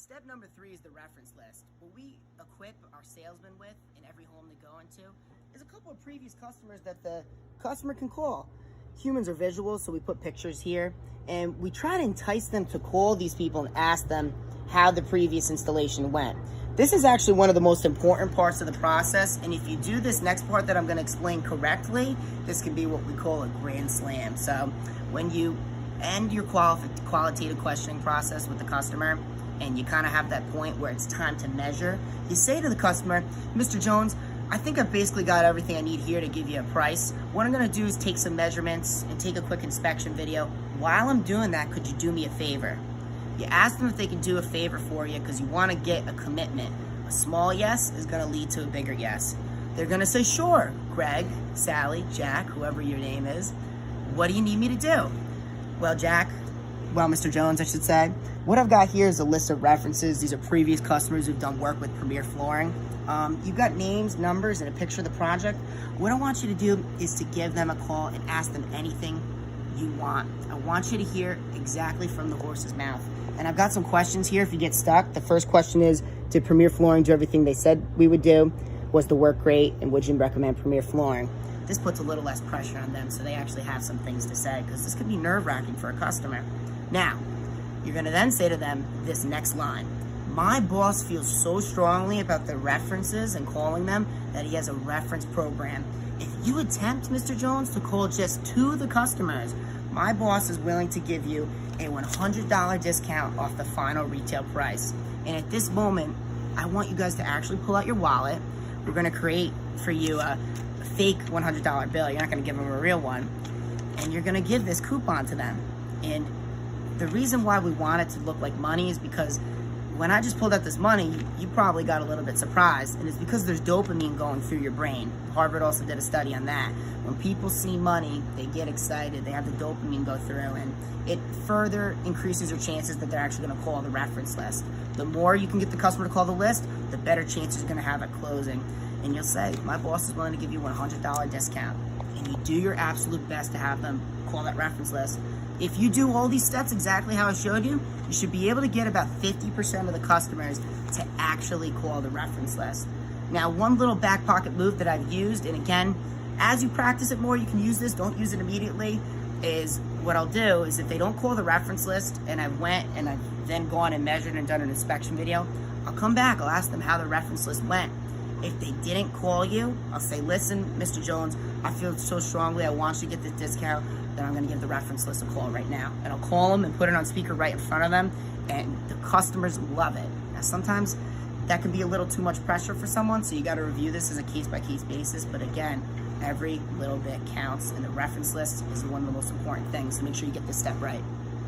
Step number 3 is the reference list. What we equip our salesmen with in every home they go into is a couple of previous customers that the customer can call. Humans are visual, so we put pictures here, and we try to entice them to call these people and ask them how the previous installation went. This is actually one of the most important parts of the process, and if you do this next part that I'm going to explain correctly, this can be what we call a grand slam. So when you end your qualitative questioning process with the customer, and you kind of have that point where it's time to measure, you say to the customer, Mr. Jones, I think I've basically got everything I need here to give you a price. What I'm gonna do is take some measurements and take a quick inspection video. While I'm doing that, could you do me a favor? You ask them if they can do a favor for you because you wanna get a commitment. A small yes is gonna lead to a bigger yes. They're gonna say, sure, Greg, Sally, Jack, whoever your name is, what do you need me to do? Well, Mr. Jones, I should say, what I've got here is a list of references. These are previous customers who've done work with Premier Flooring. You've got names, numbers, and a picture of the project. What I want you to do is to give them a call and ask them anything you want. I want you to hear exactly from the horse's mouth. And I've got some questions here if you get stuck. The first question is, did Premier Flooring do everything they said we would do? Was the work great? And would you recommend Premier Flooring? This puts a little less pressure on them so they actually have some things to say, because this could be nerve-wracking for a customer. Now, you're gonna then say to them this next line. My boss feels so strongly about the references and calling them that he has a reference program. If you attempt, Mr. Jones, to call just 2 of the customers, my boss is willing to give you a $100 discount off the final retail price. And at this moment, I want you guys to actually pull out your wallet. We're gonna create for you a fake $100 bill. You're not gonna give them a real one. And you're gonna give this coupon to them. And the reason why we want it to look like money is because when I just pulled out this money, you probably got a little bit surprised, and it's because there's dopamine going through your brain. Harvard also did a study on that. When people see money, they get excited, they have the dopamine go through, and it further increases your chances that they're actually gonna call the reference list. The more you can get the customer to call the list, the better chances you're gonna have at closing. And you'll say, my boss is willing to give you a $100 discount. And you do your absolute best to have them call that reference list. If you do all these steps exactly how I showed you, you should be able to get about 50% of the customers to actually call the reference list. Now, one little back pocket move that I've used, and again, as you practice it more, you can use this, don't use it immediately, is what I'll do is if they don't call the reference list and I went and I've then gone and measured and done an inspection video, I'll come back, I'll ask them how the reference list went. If they didn't call you, I'll say, listen, Mr. Jones, I feel so strongly, I want you to get this discount, then I'm gonna give the reference list a call right now. And I'll call them and put it on speaker right in front of them, and the customers love it. Now, sometimes that can be a little too much pressure for someone, so you gotta review this as a case-by-case basis, but again, every little bit counts, and the reference list is one of the most important things, so make sure you get this step right.